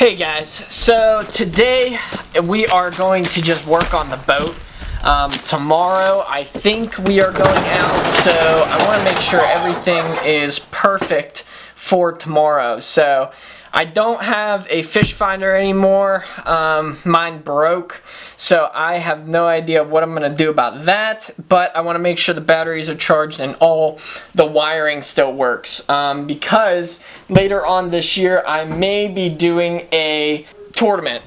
Hey guys, so today we are going to just work on the boat. Tomorrow I think we are going out, so I want to make sure everything is perfect for tomorrow. So I don't have a fish finder anymore. Mine broke, so I have no idea what I'm going to do about that, but I want to make sure the batteries are charged and all the wiring still works, because later on this year I may be doing a tournament,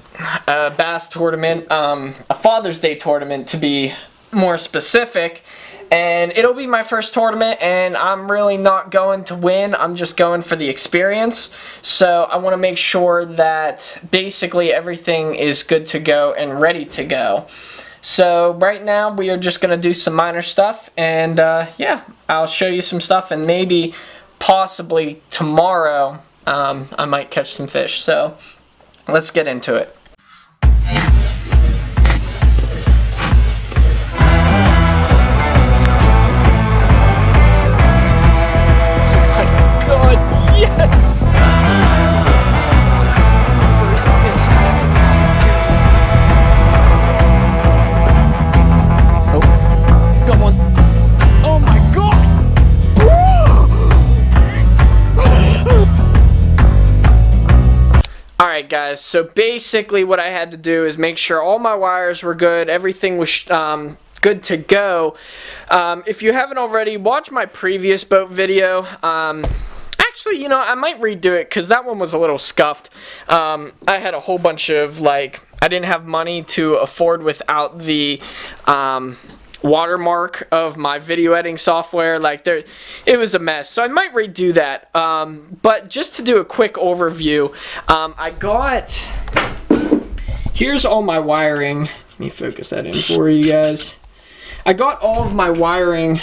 a bass tournament, a Father's Day tournament to be more specific. And it'll be my first tournament, and I'm really not going to win. I'm just going for the experience. So I want to make sure that basically everything is good to go and ready to go. So right now we are just going to do some minor stuff, and yeah, I'll show you some stuff, and maybe possibly tomorrow I might catch some fish. So let's get into it. Alright guys, so basically what I had to do is make sure all my wires were good, everything was good to go. If you haven't already, watch my previous boat video. Actually, you know, I might redo it because that one was a little scuffed. I had a whole bunch of, I didn't have money to afford without the watermark of my video editing software. It was a mess, so I might redo that. But just to do a quick overview, here's all my wiring. Let me focus that in for you guys. I got all of my wiring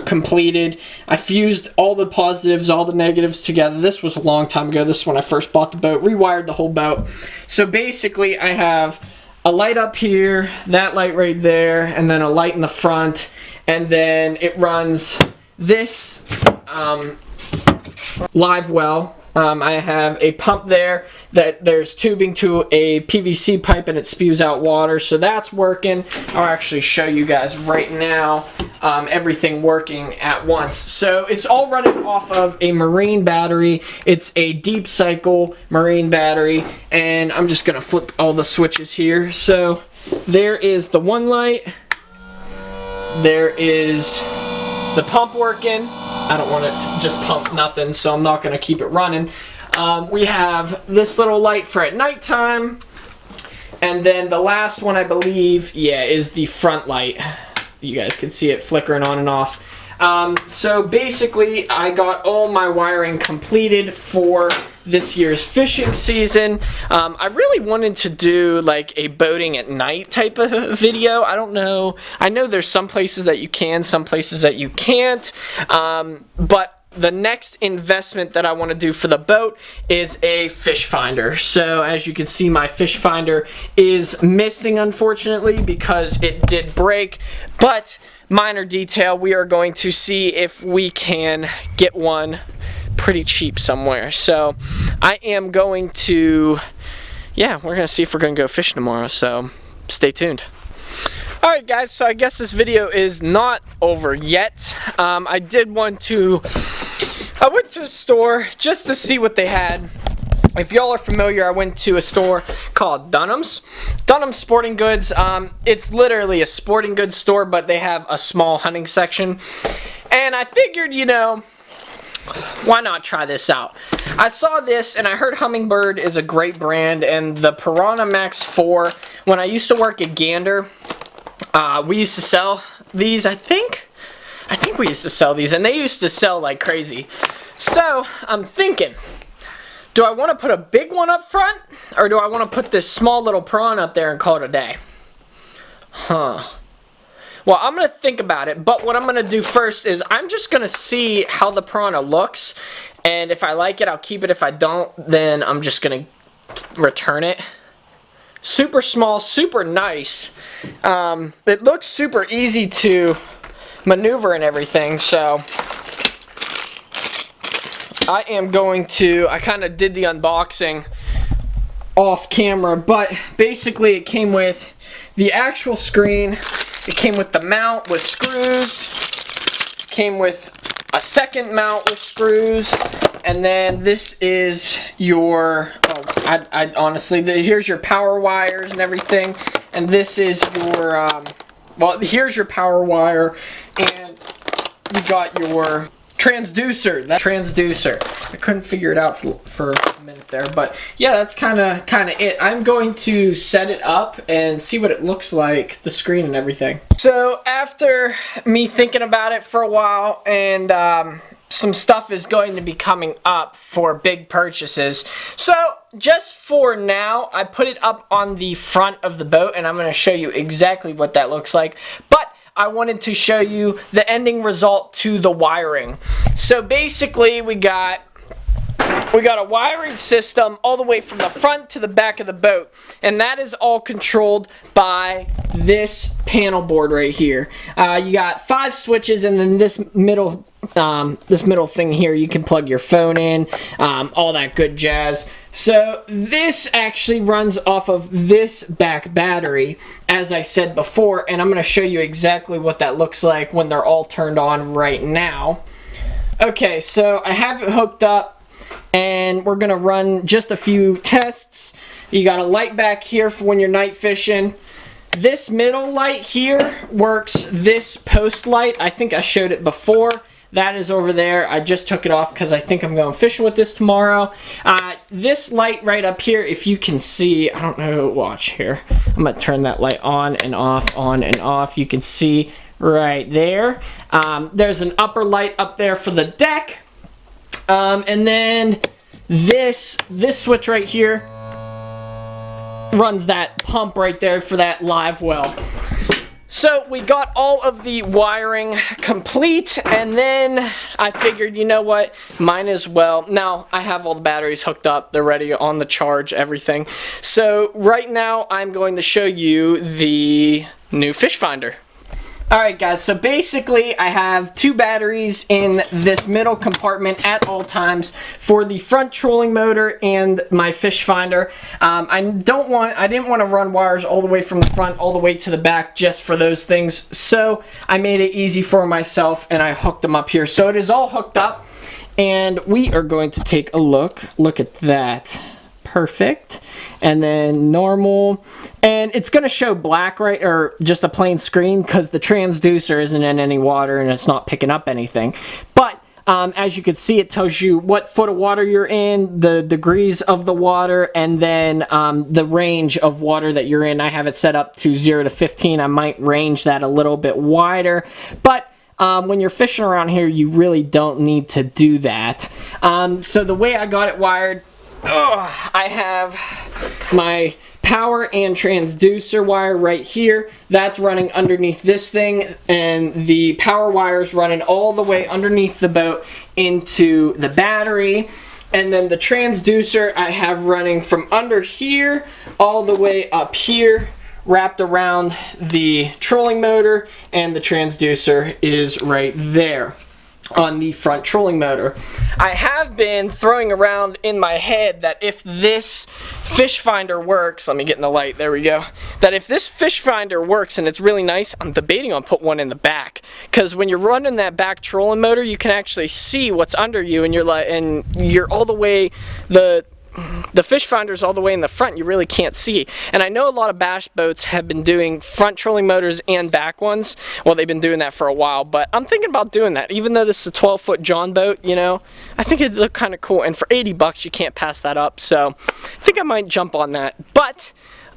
completed. I fused all the positives, all the negatives together. This was a long time ago. This is when I first bought the boat. Rewired the whole boat. So basically I have a light up here, that light right there, and then a light in the front, and then it runs this live well. I have a pump there that there's tubing to a PVC pipe and it spews out water, so that's working. I'll actually show you guys right now everything working at once. So it's all running off of a marine battery. It's a deep cycle marine battery, and I'm just gonna flip all the switches here. So there is the one light, there is the pump working. I don't want it to just pump nothing, so I'm not going to keep it running. We have this little light for at nighttime, and then the last one, I believe, yeah, is the front light. You guys can see it flickering on and off. So basically, I got all my wiring completed for this year's fishing season. I really wanted to do like a boating at night type of video. I don't know. I know there's some places that you can, some places that you can't. But the next investment that I want to do for the boat is a fish finder. So as you can see, my fish finder is missing, unfortunately, because it did break. But minor detail, we are going to see if we can get one pretty cheap somewhere. So I am going to, yeah, we're gonna see if we're gonna go fishing tomorrow, so stay tuned. Alright guys, so I guess this video is not over yet. I went to a store just to see what they had. If y'all are familiar, I went to a store called Dunham's Sporting Goods. It's literally a sporting goods store, but they have a small hunting section, and I figured, you know, why not try this out? I saw this and I heard Humminbird is a great brand, and the Piranha Max 4, when I used to work at Gander, we used to sell these. I think we used to sell these, and they used to sell like crazy. So I'm thinking, do I want to put a big one up front, or do I want to put this small little prawn up there and call it a day? Well, I'm going to think about it, but what I'm going to do first is I'm just going to see how the piranha looks, and if I like it, I'll keep it. If I don't, then I'm just going to return it. Super small, super nice. It looks super easy to maneuver and everything, so I am going to, I kind of did the unboxing off camera, but basically it came with the actual screen, it came with the mount with screws, came with a second mount with screws, and then this is your, I honestly, here's your power wires and everything, and this is your, well, here's your power wire, and you got your transducer. That transducer. I couldn't figure it out for a minute there, but yeah, that's kind of it. I'm going to set it up and see what it looks like, the screen and everything. So after me thinking about it for a while, and some stuff is going to be coming up for big purchases. So just for now, I put it up on the front of the boat, and I'm going to show you exactly what that looks like. But I wanted to show you the ending result to the wiring. So basically, we got a wiring system all the way from the front to the back of the boat, and that is all controlled by this panel board right here. You got 5 switches, and then this middle thing here, you can plug your phone in, all that good jazz. So this actually runs off of this back battery, as I said before, and I'm going to show you exactly what that looks like when they're all turned on right now. Okay, so I have it hooked up, and we're going to run just a few tests. You got a light back here for when you're night fishing. This middle light here works this post light. I think I showed it before. That is over there. I just took it off because I think I'm going fishing with this tomorrow. This light right up here, if you can see, I don't know, watch here. I'm going to turn that light on and off, on and off. You can see right there. There's an upper light up there for the deck. And then this switch right here runs that pump right there for that live well. So we got all of the wiring complete, and then I figured, you know what, might as well. Now I have all the batteries hooked up, they're ready on the charge, everything. So right now I'm going to show you the new fish finder. Alright guys, so basically I have 2 batteries in this middle compartment at all times for the front trolling motor and my fish finder. I didn't want to run wires all the way from the front all the way to the back just for those things, so I made it easy for myself and I hooked them up here. So it is all hooked up, and we are going to take a look. Look at that. Perfect. And then normal, and it's going to show black, right, or just a plain screen because the transducer isn't in any water and it's not picking up anything. But as you can see, it tells you what foot of water you're in, the degrees of the water, and then the range of water that you're in. I have it set up to 0 to 15. I might range that a little bit wider, but when you're fishing around here, you really don't need to do that. So the way I got it wired, I have my power and transducer wire right here. That's running underneath this thing, and the power wire is running all the way underneath the boat into the battery. And then the transducer I have running from under here all the way up here, wrapped around the trolling motor, and the transducer is right there on the front trolling motor. I have been throwing around in my head that if this fish finder works, let me get in the light, there we go, that if this fish finder works and it's really nice, I'm debating on put one in the back, because when you're running that back trolling motor, you can actually see what's under you, and you're all the way, the fish finder's all the way in the front, you really can't see. And I know a lot of bass boats have been doing front trolling motors and back ones. Well, they've been doing that for a while, but I'm thinking about doing that. Even though this is a 12-foot John boat, you know, I think it'd look kind of cool. And for 80 bucks, you can't pass that up. So I think I might jump on that. But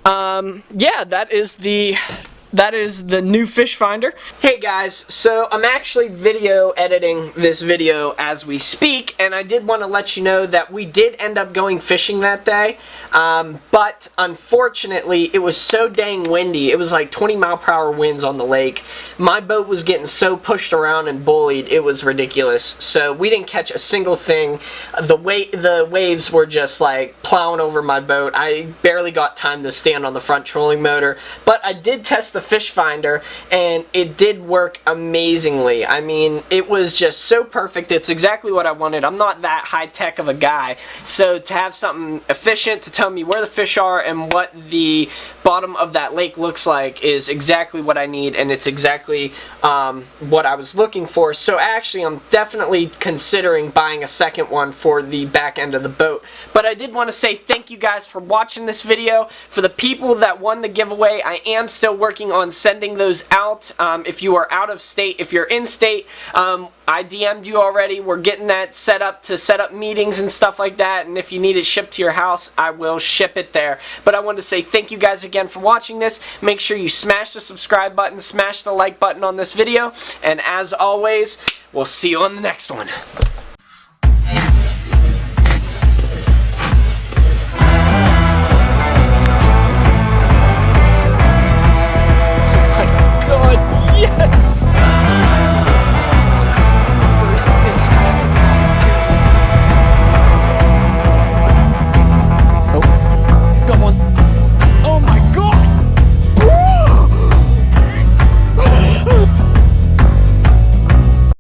yeah, that is the new fish finder. Hey guys, so I'm actually video editing this video as we speak, and I did want to let you know that we did end up going fishing that day, but unfortunately it was so dang windy. It was like 20-mile-per-hour winds on the lake. My boat was getting so pushed around and bullied, it was ridiculous. So we didn't catch a single thing. The waves were just like plowing over my boat. I barely got time to stand on the front trolling motor, but I did test the the fish finder, and it did work amazingly. I mean, it was just so perfect. It's exactly what I wanted. I'm not that high-tech of a guy, so to have something efficient to tell me where the fish are and what the bottom of that lake looks like is exactly what I need, and it's exactly what I was looking for. So actually, I'm definitely considering buying a second one for the back end of the boat. But I did want to say thank you guys for watching this video. For the people that won the giveaway, I am still working on sending those out. If you are out of state, if you're in state, I DM'd you already. We're getting that set up to set up meetings and stuff like that, and if you need it shipped to your house, I will ship it there. But I wanted to say thank you guys again for watching this. Make sure you smash the subscribe button, smash the like button on this video, and as always, we'll see you on the next one.